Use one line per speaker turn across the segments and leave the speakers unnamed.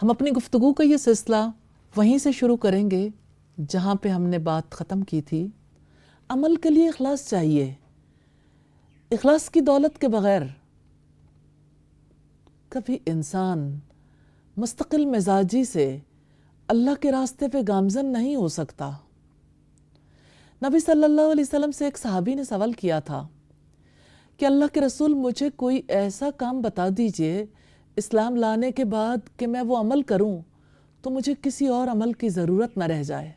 ہم اپنی گفتگو کا یہ سلسلہ وہیں سے شروع کریں گے جہاں پہ ہم نے بات ختم کی تھی۔ عمل کے لیے اخلاص چاہیے۔ اخلاص کی دولت کے بغیر کبھی انسان مستقل مزاجی سے اللہ کے راستے پہ گامزن نہیں ہو سکتا۔ نبی صلی اللہ علیہ وسلم سے ایک صحابی نے سوال کیا تھا کہ اللہ کے رسول مجھے کوئی ایسا کام بتا دیجئے اسلام لانے کے بعد کہ میں وہ عمل کروں تو مجھے کسی اور عمل کی ضرورت نہ رہ جائے۔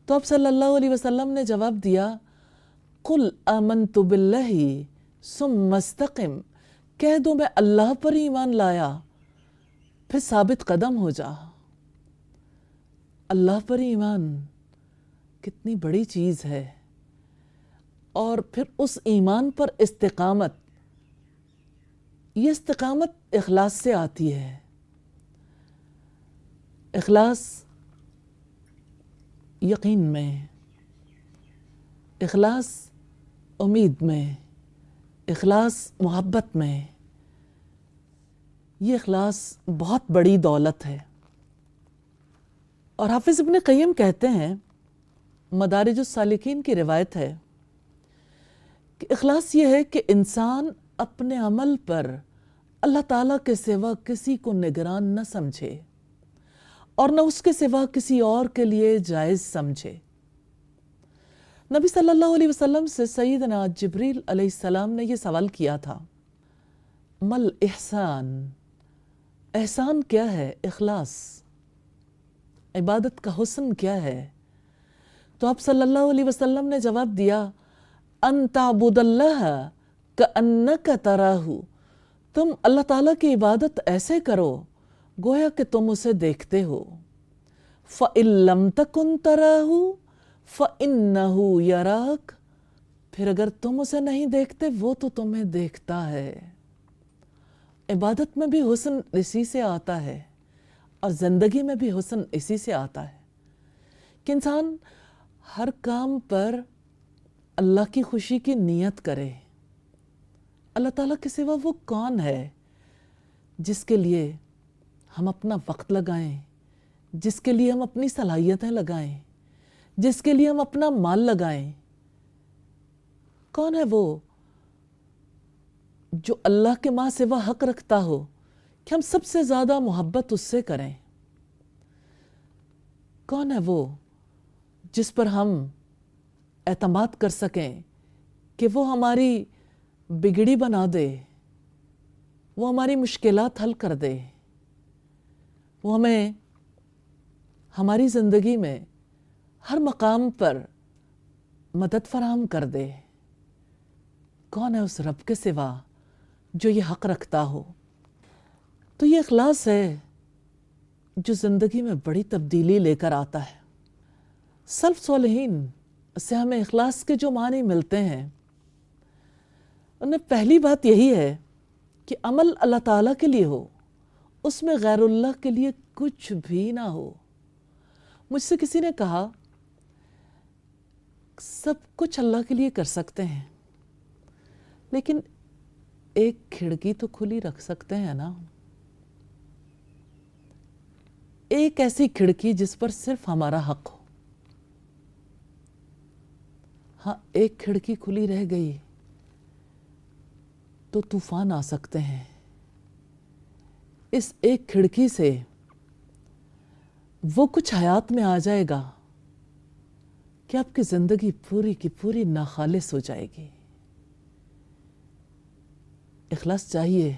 تو اب صلی اللہ علیہ وسلم نے جواب دیا، قُلْ آمَنْتُ بِاللَّهِ ثُمَّ اسْتَقِمْ، کہہ دو میں اللہ پر ایمان لایا پھر ثابت قدم ہو جا۔ اللہ پر ایمان کتنی بڑی چیز ہے، اور پھر اس ایمان پر استقامت، یہ استقامت اخلاص سے آتی ہے۔ اخلاص یقین میں، اخلاص امید میں، اخلاص محبت میں، یہ اخلاص بہت بڑی دولت ہے۔ اور حافظ ابن قیم کہتے ہیں، مدارج السالکین کی روایت ہے کہ اخلاص یہ ہے کہ انسان اپنے عمل پر اللہ تعالیٰ کے سوا کسی کو نگران نہ سمجھے اور نہ اس کے سوا کسی اور کے لیے جائز سمجھے۔ نبی صلی اللہ علیہ وسلم سے سیدنا جبریل علیہ السلام نے یہ سوال کیا تھا، مل احسان، احسان کیا ہے؟ اخلاص، عبادت کا حسن کیا ہے؟ تو آپ صلی اللہ علیہ وسلم نے جواب دیا، ان تعبد اللہ کأنک تراہ، تم اللہ تعالیٰ کی عبادت ایسے کرو گویا کہ تم اسے دیکھتے ہو۔ فَإِن لَمْ تَكُنْ تَرَاهُ فَإِنَّهُ يَرَاكَ، پھر اگر تم اسے نہیں دیکھتے وہ تو تمہیں دیکھتا ہے۔ عبادت میں بھی حسن اسی سے آتا ہے اور زندگی میں بھی حسن اسی سے آتا ہے کہ انسان ہر کام پر اللہ کی خوشی کی نیت کرے۔ اللہ تعالیٰ کے سوا وہ کون ہے جس کے لیے ہم اپنا وقت لگائیں، جس کے لیے ہم اپنی صلاحیتیں لگائیں، جس کے لیے ہم اپنا مال لگائیں؟ کون ہے وہ جو اللہ کے ماں سوا حق رکھتا ہو کہ ہم سب سے زیادہ محبت اس سے کریں؟ کون ہے وہ جس پر ہم اعتماد کر سکیں کہ وہ ہماری بگڑی بنا دے، وہ ہماری مشکلات حل کر دے، وہ ہمیں ہماری زندگی میں ہر مقام پر مدد فراہم کر دے؟ کون ہے اس رب کے سوا جو یہ حق رکھتا ہو؟ تو یہ اخلاص ہے جو زندگی میں بڑی تبدیلی لے کر آتا ہے۔ سلف صالحین سے ہمیں اخلاص کے جو معنی ملتے ہیں ان میں پہلی بات یہی ہے کہ عمل اللہ تعالیٰ کے لیے ہو، اس میں غیر اللہ کے لیے کچھ بھی نہ ہو۔ مجھ سے کسی نے کہا سب کچھ اللہ کے لیے کر سکتے ہیں لیکن ایک کھڑکی تو کھلی رکھ سکتے ہیں نا، ایک ایسی کھڑکی جس پر صرف ہمارا حق ہو۔ ہاں، ایک کھڑکی کھلی رہ گئی تو طوفان آ سکتے ہیں۔ اس ایک کھڑکی سے وہ کچھ حیات میں آ جائے گا کہ آپ کی زندگی پوری کی پوری ناخالص ہو جائے گی۔ اخلاص چاہیے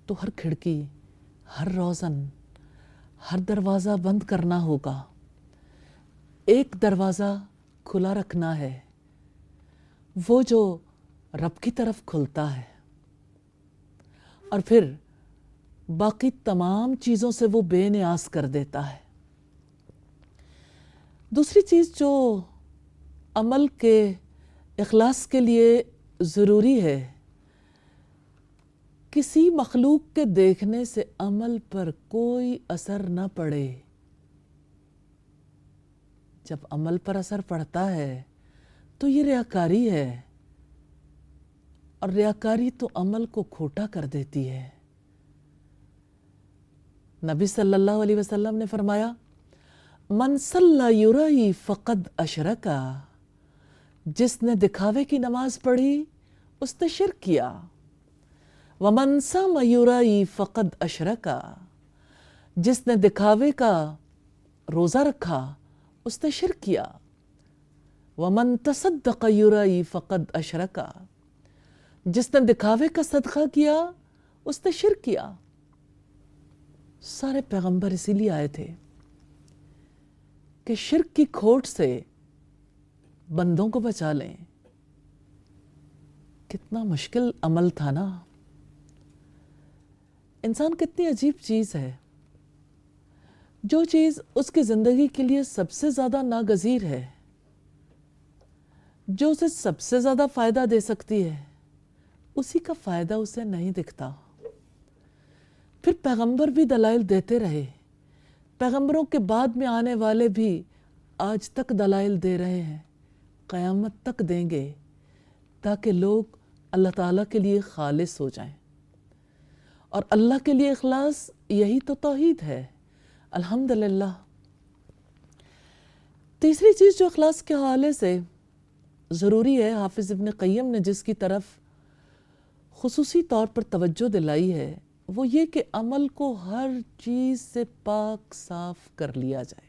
تو ہر کھڑکی، ہر روزن، ہر دروازہ بند کرنا ہوگا، ایک دروازہ کھلا رکھنا ہے، وہ جو رب کی طرف کھلتا ہے، اور پھر باقی تمام چیزوں سے وہ بے نیاز کر دیتا ہے۔ دوسری چیز جو عمل کے اخلاص کے لیے ضروری ہے، کسی مخلوق کے دیکھنے سے عمل پر کوئی اثر نہ پڑے۔ جب عمل پر اثر پڑتا ہے تو یہ ریاکاری ہے، اور ریاکاری تو عمل کو کھوٹا کر دیتی ہے۔ نبی صلی اللہ علیہ وسلم نے فرمایا من صلی یرائی فقد اشرکا، جس نے دکھاوے کی نماز پڑھی اس نے شرک کیا، ومن صام یرائی فقد اشرکا، جس نے دکھاوے کا روزہ رکھا اس نے شرک کیا، ومن تصدق یرائی فقد اشرکا، جس نے دکھاوے کا صدقہ کیا اس نے شرک کیا۔ سارے پیغمبر اسی لیے آئے تھے کہ شرک کی کھوٹ سے بندوں کو بچا لیں۔ کتنا مشکل عمل تھا نا۔ انسان کتنی عجیب چیز ہے، جو چیز اس کی زندگی کے لیے سب سے زیادہ ناگزیر ہے، جو اسے سب سے زیادہ فائدہ دے سکتی ہے، اسی کا فائدہ اسے نہیں دکھتا۔ پھر پیغمبر بھی دلائل دیتے رہے، پیغمبروں کے بعد میں آنے والے بھی آج تک دلائل دے رہے ہیں، قیامت تک دیں گے، تاکہ لوگ اللہ تعالیٰ کے لیے خالص ہو جائیں۔ اور اللہ کے لیے اخلاص یہی تو توحید ہے، الحمدللہ۔ تیسری چیز جو اخلاص کے حوالے سے ضروری ہے، حافظ ابن قیم نے جس کی طرف خصوصی طور پر توجہ دلائی ہے، وہ یہ کہ عمل کو ہر چیز سے پاک صاف کر لیا جائے۔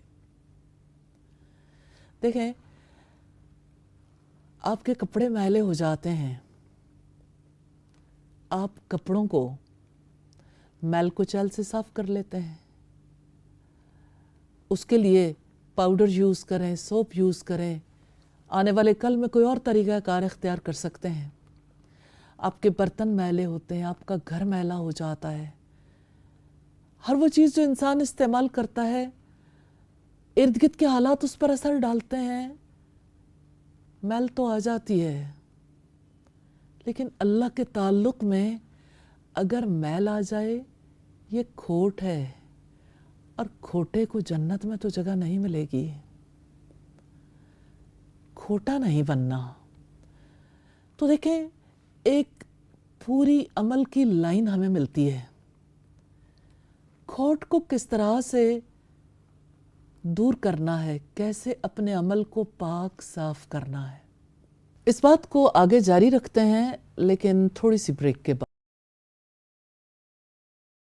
دیکھیں، آپ کے کپڑے میلے ہو جاتے ہیں، آپ کپڑوں کو میل کچیل سے صاف کر لیتے ہیں، اس کے لیے پاؤڈر یوز کریں، سوپ یوز کریں، آنے والے کل میں کوئی اور طریقہ کار اختیار کر سکتے ہیں۔ آپ کے برتن میلے ہوتے ہیں، آپ کا گھر میلا ہو جاتا ہے، ہر وہ چیز جو انسان استعمال کرتا ہے، ارد گرد کے حالات اس پر اثر ڈالتے ہیں، میل تو آ جاتی ہے۔ لیکن اللہ کے تعلق میں اگر میل آ جائے، یہ کھوٹ ہے، اور کھوٹے کو جنت میں تو جگہ نہیں ملے گی۔ کھوٹا نہیں بننا۔ تو دیکھیں، ایک پوری عمل کی لائن ہمیں ملتی ہے، کھوٹ کو کس طرح سے دور کرنا ہے، کیسے اپنے عمل کو پاک صاف کرنا ہے۔ اس بات کو آگے جاری رکھتے ہیں، لیکن تھوڑی سی بریک کے بعد۔